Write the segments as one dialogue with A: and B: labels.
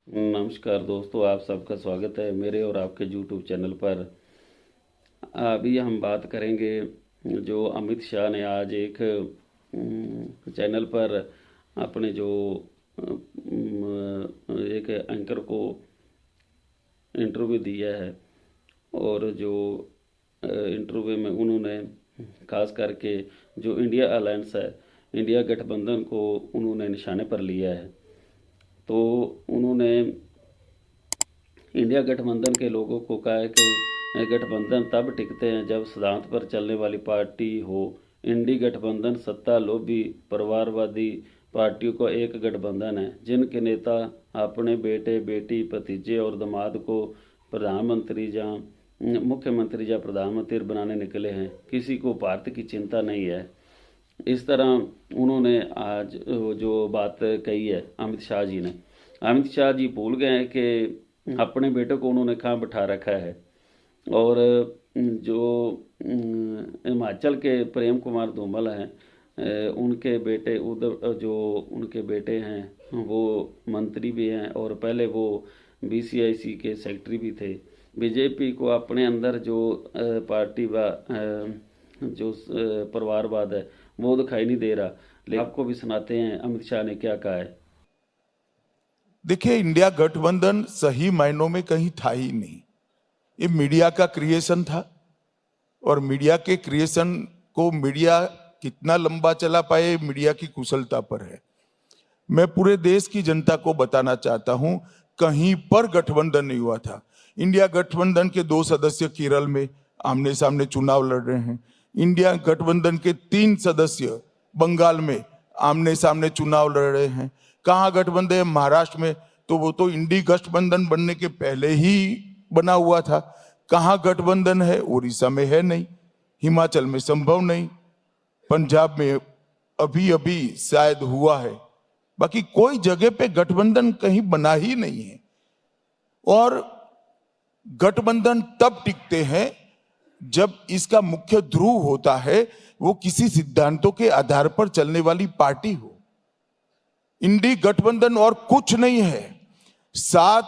A: नमस्कार दोस्तों, आप सबका स्वागत है मेरे और आपके यूट्यूब चैनल पर। अभी हम बात करेंगे जो अमित शाह ने आज एक चैनल पर अपने जो एक एंकर को इंटरव्यू दिया है, और जो इंटरव्यू में उन्होंने खास करके जो इंडिया अलायंस है, इंडिया गठबंधन को उन्होंने निशाने पर लिया है। तो उन्होंने इंडिया गठबंधन के लोगों को कहा है कि गठबंधन तब टिकते हैं जब सिद्धांत पर चलने वाली पार्टी हो। इंडी गठबंधन सत्ता लोभी परिवारवादी पार्टियों का एक गठबंधन है, जिनके नेता अपने बेटे बेटी भतीजे और दामाद को प्रधानमंत्री या मुख्यमंत्री या प्रधानमंत्री बनाने निकले हैं। किसी को भारत की चिंता नहीं है। इस तरह उन्होंने आज जो बात कही है अमित शाह जी ने। अमित शाह जी भूल गए हैं कि अपने बेटे को उन्होंने कहाँ बिठा रखा है। और जो हिमाचल के प्रेम कुमार धूमल हैं, उनके बेटे उधर जो उनके बेटे हैं वो मंत्री भी हैं, और पहले वो बीसीआईसी के सेक्रेटरी भी थे। बीजेपी को अपने अंदर जो पार्टी व जो परिवारवाद है वो दिखाई नहीं दे रहा। लेकिन आपको भी सुनाते हैं अमित शाह ने क्या कहा है।
B: देखिए, इंडिया गठबंधन सही मायनों में कहीं था ही नहीं। ये मीडिया का क्रिएशन था, और मीडिया के क्रिएशन को मीडिया कितना लंबा चला पाए, मीडिया की कुशलता पर है। मैं पूरे देश की जनता को बताना चाहता हूं, कहीं पर गठबंधन नहीं हुआ था। इंडिया गठबंधन के 2 सदस्य केरल में आमने सामने चुनाव लड़ रहे हैं। इंडिया गठबंधन के 3 सदस्य बंगाल में आमने सामने चुनाव लड़ रहे हैं। कहाँ गठबंधन है? महाराष्ट्र में, तो वो तो इंडी गठबंधन बनने के पहले ही बना हुआ था। कहाँ गठबंधन है? उड़ीसा में है नहीं, हिमाचल में संभव नहीं, पंजाब में अभी अभी शायद हुआ है, बाकी कोई जगह पे गठबंधन कहीं बना ही नहीं है। और गठबंधन तब टिकते हैं जब इसका मुख्य ध्रुव होता है वो किसी सिद्धांतों के आधार पर चलने वाली पार्टी हो। इंडी गठबंधन और कुछ नहीं है, 7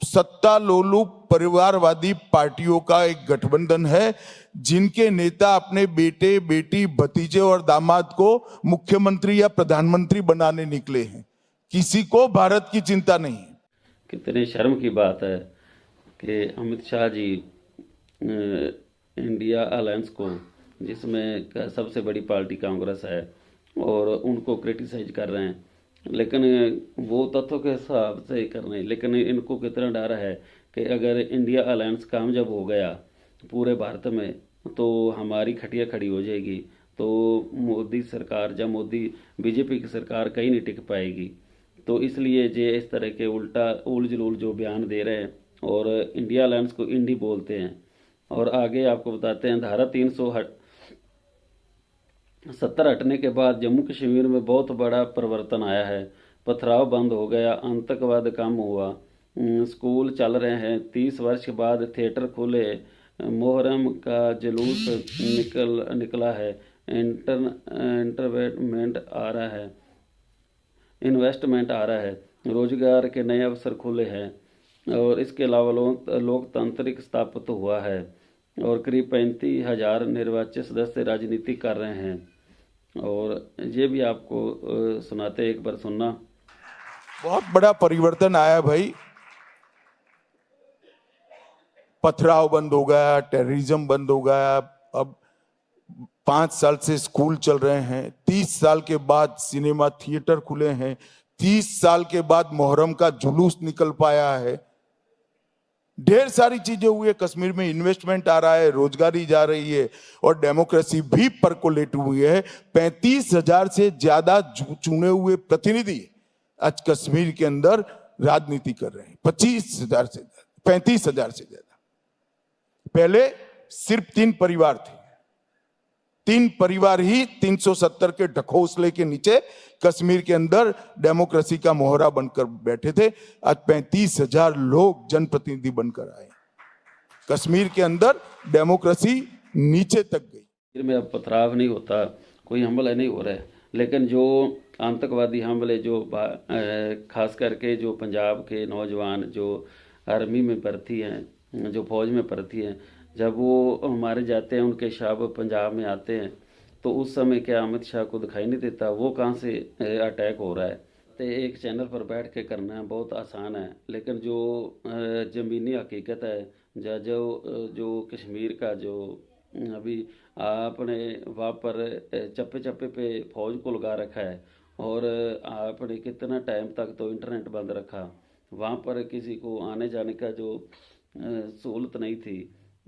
B: सत्ता लोलुप परिवारवादी पार्टियों का एक गठबंधन है, जिनके नेता अपने बेटे बेटी भतीजे और दामाद को मुख्यमंत्री या प्रधानमंत्री बनाने निकले हैं। किसी को भारत की चिंता नहीं है।
A: कितने शर्म की बात है कि अमित शाह जी इंडिया अलायंस को, जिसमें सबसे बड़ी पार्टी कांग्रेस है, और उनको क्रिटिसाइज कर रहे हैं। लेकिन वो तथ्यों के हिसाब से कर रहे हैं। लेकिन इनको कितना डर है कि अगर इंडिया अलायंस कामयाब हो गया पूरे भारत में, तो हमारी खटिया खड़ी हो जाएगी। तो मोदी सरकार या मोदी बीजेपी की सरकार कहीं नहीं टिक पाएगी। तो इसलिए ये इस तरह के उल्टा उल जलूल जो बयान दे रहे हैं, और इंडिया अलायंस को इंडी बोलते हैं। और आगे आपको बताते हैं, धारा 370 हटने के बाद जम्मू कश्मीर में बहुत बड़ा परिवर्तन आया है। पथराव बंद हो गया, आतंकवाद कम हुआ, स्कूल चल रहे हैं। 30 वर्ष के बाद थिएटर खुले, मुहर्रम का जुलूस निकला है, इन्वेस्टमेंट आ रहा है, रोजगार के नए अवसर खुले हैं, और इसके अलावा लोकतांत्रिक स्थापित हुआ है, और करीब 35,000 निर्वाचित सदस्य राजनीति कर रहे हैं। और ये भी आपको सुनाते, एक बार सुनना।
B: बहुत बड़ा परिवर्तन आया भाई। पथराव बंद हो गया, टेररिज्म बंद हो गया। अब 5 साल से स्कूल चल रहे हैं, 30 साल के बाद सिनेमा थिएटर खुले हैं, 30 साल के बाद मुहर्रम का जुलूस निकल पाया है। ढेर सारी चीजें हुई है। कश्मीर में इन्वेस्टमेंट आ रहा है, रोजगारी जा रही है, और डेमोक्रेसी भी परकोलेट हुई है। 35,000 से ज्यादा चुने हुए प्रतिनिधि आज कश्मीर के अंदर राजनीति कर रहे हैं। 35,000 से ज्यादा। पहले सिर्फ 3 परिवार थे। 3 परिवार ही 370 के ढकोसले के नीचे कश्मीर के अंदर डेमोक्रेसी का मोहरा बनकर बैठे थे। आज 35,000 लोग जनप्रतिनिधि बनकर आए। कश्मीर के अंदर डेमोक्रेसी नीचे तक गई।
A: में अब पथराव नहीं होता, कोई हमला नहीं हो रहा है। लेकिन जो आतंकवादी हमले जो खास करके जो पंजाब के नौजवान जो आर्मी में भर्ती हैं, जो फौज में भर्ती हैं, जब वो मारे जाते हैं, उनके शव पंजाब में आते हैं, तो उस समय क्या अमित शाह को दिखाई नहीं देता वो कहाँ से अटैक हो रहा है। तो एक चैनल पर बैठ के करना बहुत आसान है, लेकिन जो ज़मीनी हकीकत है, जो कश्मीर का जो अभी आपने वहाँ पर चप्पे चप्पे पे फौज को लगा रखा है, और आपने कितना टाइम तक तो इंटरनेट बंद रखा, वहाँ पर किसी को आने जाने का जो सहूलत नहीं थी,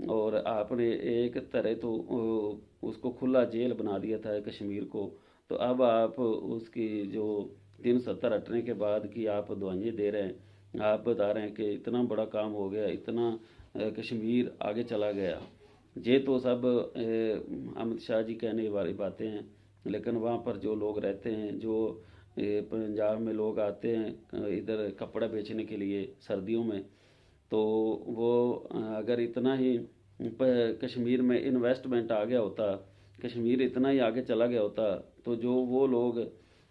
A: और आपने एक तरह तो उसको खुला जेल बना दिया था कश्मीर को। तो अब आप उसकी जो 370 हटने के बाद की आप दवाइयाँ दे रहे हैं, आप बता रहे हैं कि इतना बड़ा काम हो गया, इतना कश्मीर आगे चला गया। ये तो सब अमित शाह जी कहने वाली बातें हैं, लेकिन वहाँ पर जो लोग रहते हैं, जो पंजाब में लोग आते हैं इधर कपड़ा बेचने के लिए सर्दियों में, तो वो अगर इतना ही कश्मीर में इन्वेस्टमेंट आ गया होता, कश्मीर इतना ही आगे चला गया होता, तो जो वो लोग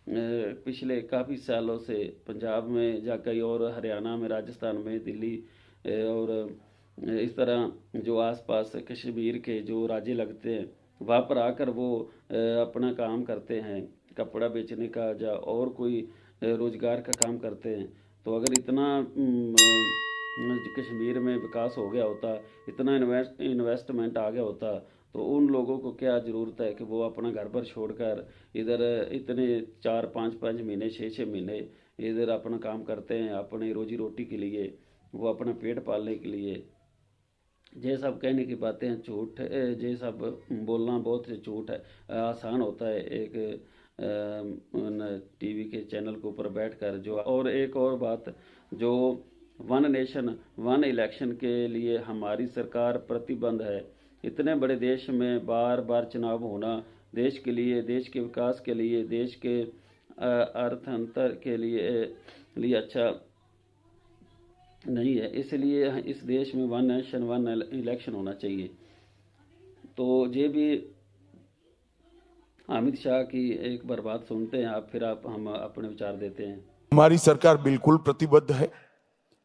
A: पिछले काफ़ी सालों से पंजाब में या कहीं और हरियाणा में, राजस्थान में, दिल्ली और इस तरह जो आसपास कश्मीर के जो राज्य लगते हैं, वहाँ पर आकर वो अपना काम करते हैं, कपड़ा बेचने का या और कोई रोज़गार का काम करते हैं। तो अगर इतना कश्मीर में विकास हो गया होता, इतना इन्वेस्टमेंट आ गया होता, तो उन लोगों को क्या ज़रूरत है कि वो अपना घर पर छोड़कर इधर इतने 4-5 महीने, 6-6 महीने इधर अपना काम करते हैं अपनी रोजी रोटी के लिए, वो अपना पेट पालने के लिए। ये सब कहने की बातें हैं, झूठ ये सब बोलना बहुत झूठ है, आसान होता है एक टीवी के चैनल के ऊपर बैठकर जो। और एक और बात, जो वन नेशन वन इलेक्शन के लिए हमारी सरकार प्रतिबद्ध है। इतने बड़े देश में बार बार चुनाव होना देश के लिए, देश के विकास के लिए, देश के अर्थतंत्र के लिए अच्छा नहीं है, इसलिए इस देश में वन नेशन वन इलेक्शन होना चाहिए। तो ये भी अमित शाह की एक बार बात सुनते हैं आप, फिर हम अपने विचार देते हैं।
B: हमारी सरकार बिल्कुल प्रतिबद्ध है।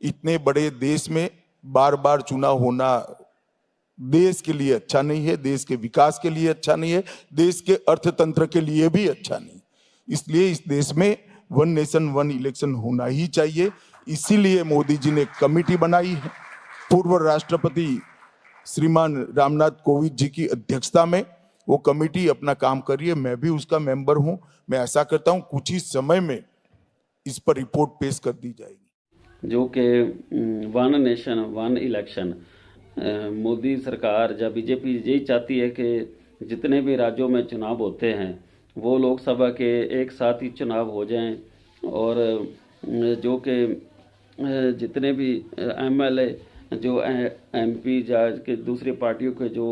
B: इतने बड़े देश में बार बार चुनाव होना देश के लिए अच्छा नहीं है, देश के विकास के लिए अच्छा नहीं है, देश के अर्थतंत्र के लिए भी अच्छा नहीं। इसलिए इस देश में वन नेशन वन इलेक्शन होना ही चाहिए। इसीलिए मोदी जी ने कमेटी बनाई है, पूर्व राष्ट्रपति श्रीमान रामनाथ कोविंद जी की अध्यक्षता में वो कमेटी अपना काम कर रही है। मैं भी उसका मेंबर हूं। मैं ऐसा करता हूं कुछ ही समय में इस पर रिपोर्ट पेश कर दी जाएगी।
A: जो कि one nation one election, Modi सरकार या बीजेपी यही चाहती है कि जितने भी राज्यों में चुनाव होते हैं वो लोकसभा के एक साथ ही चुनाव हो जाएं, और जो कि जितने भी एमएलए, जो एमपी या के दूसरी पार्टियों के जो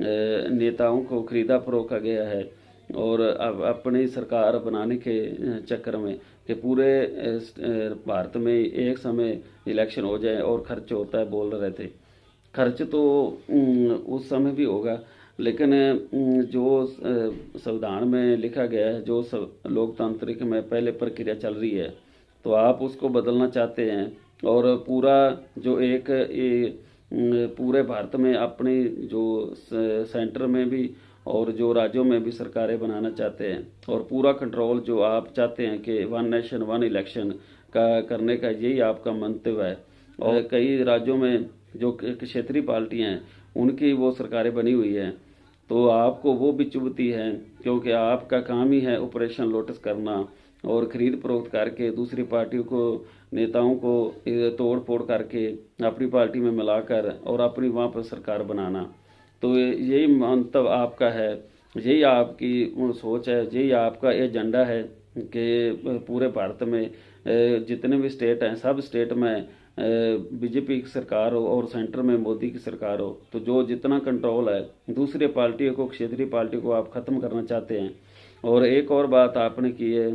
A: नेताओं को खरीदा फरोखा गया है, और अब अपनी सरकार बनाने के चक्कर में कि पूरे भारत में एक समय इलेक्शन हो जाए और खर्च होता है, बोल रहे थे। खर्च तो उस समय भी होगा, लेकिन जो संविधान में लिखा गया है, जो लोकतांत्रिक में पहले प्रक्रिया चल रही है, तो आप उसको बदलना चाहते हैं, और पूरा जो एक पूरे भारत में अपनी जो सेंटर में भी और जो राज्यों में भी सरकारें बनाना चाहते हैं, और पूरा कंट्रोल जो आप चाहते हैं कि वन नेशन वन इलेक्शन का करने का यही आपका मंतव्य है। और कई राज्यों में जो क्षेत्रीय पार्टियां हैं उनकी वो सरकारें बनी हुई हैं, तो आपको वो भी चुभती हैं, क्योंकि आपका काम ही है ऑपरेशन लोटस करना और खरीद फरोख्त करके दूसरी पार्टियों को, नेताओं को तोड़ फोड़ करके अपनी पार्टी में मिलाकर और अपनी वहाँ पर सरकार बनाना। तो यही मंतव्य आपका है, यही आपकी सोच है, यही आपका एजेंडा है कि पूरे भारत में जितने भी स्टेट हैं, सब स्टेट में बीजेपी की सरकार हो और सेंटर में मोदी की सरकार हो, तो जो जितना कंट्रोल है दूसरी पार्टियों को, क्षेत्रीय पार्टियों को आप ख़त्म करना चाहते हैं। और एक और बात आपने की है,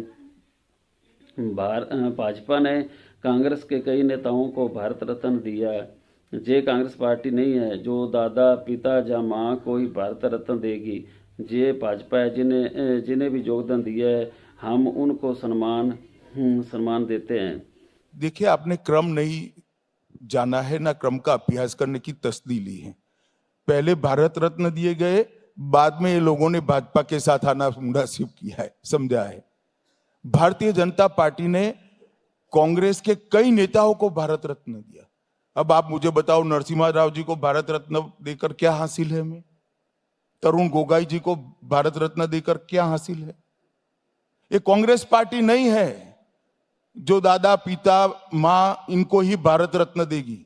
A: भाजपा ने कांग्रेस के कई नेताओं को भारत रत्न दिया है। ये कांग्रेस पार्टी नहीं है जो दादा पिता या माँ को ही भारत रत्न देगी। ये भाजपा है जिन्हें भी योगदान दिया है हम उनको सम्मान देते हैं।
B: देखिए, आपने क्रम नहीं जाना है, ना क्रम का अभ्यास करने की तस्दी ली है। पहले भारत रत्न दिए गए, बाद में ये लोगों ने भाजपा के साथ आना मुनासिब किया है, समझा है। भारतीय जनता पार्टी ने कांग्रेस के कई नेताओं को भारत रत्न दिया। अब आप मुझे बताओ, नरसिम्हा राव जी को भारत रत्न देकर क्या हासिल है हमें? तरुण गोगोई जी को भारत रत्न देकर क्या हासिल है? ये कांग्रेस पार्टी नहीं है जो दादा पिता मां इनको ही भारत रत्न देगी।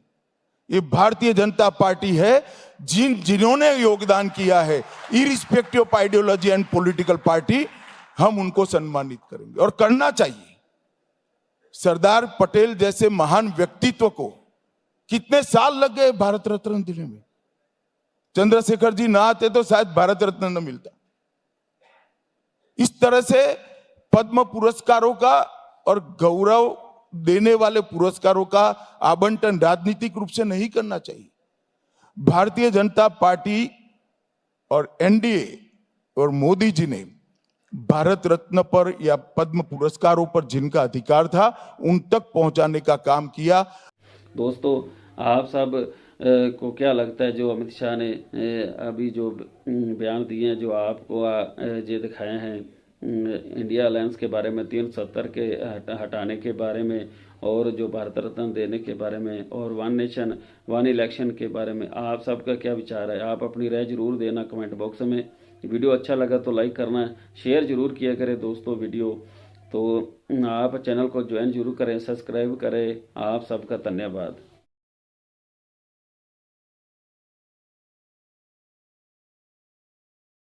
B: ये भारतीय जनता पार्टी है जिन्होंने योगदान किया है, irrespective of ideology and political party, हम उनको सम्मानित करेंगे और करना चाहिए। सरदार पटेल जैसे महान व्यक्तित्व को कितने साल लग गए भारत रत्न देने में। चंद्रशेखर जी ना आते तो शायद भारत रत्न न मिलता। इस तरह से पद्म पुरस्कारों का और गौरव देने वाले पुरस्कारों का आवंटन राजनीतिक रूप से नहीं करना चाहिए। भारतीय जनता पार्टी और एनडीए और मोदी जी ने भारत रत्न पर या पद्म पुरस्कारों पर जिनका अधिकार था उन तक पहुंचाने का काम किया।
A: दोस्तों, आप सब को क्या लगता है जो अमित शाह ने अभी जो बयान दिए हैं, जो आपको ये दिखाए हैं इंडिया अलायंस के बारे में, 370 के हटाने के बारे में, और जो भारत रत्न देने के बारे में, और वन नेशन वन इलेक्शन के बारे में, आप सबका क्या विचार है? आप अपनी राय जरूर देना कमेंट बॉक्स में। वीडियो अच्छा लगा तो लाइक करना, शेयर जरूर किया करें दोस्तों वीडियो। तो आप चैनल को ज्वाइन जरूर करें, सब्सक्राइब करें। आप सबका धन्यवाद।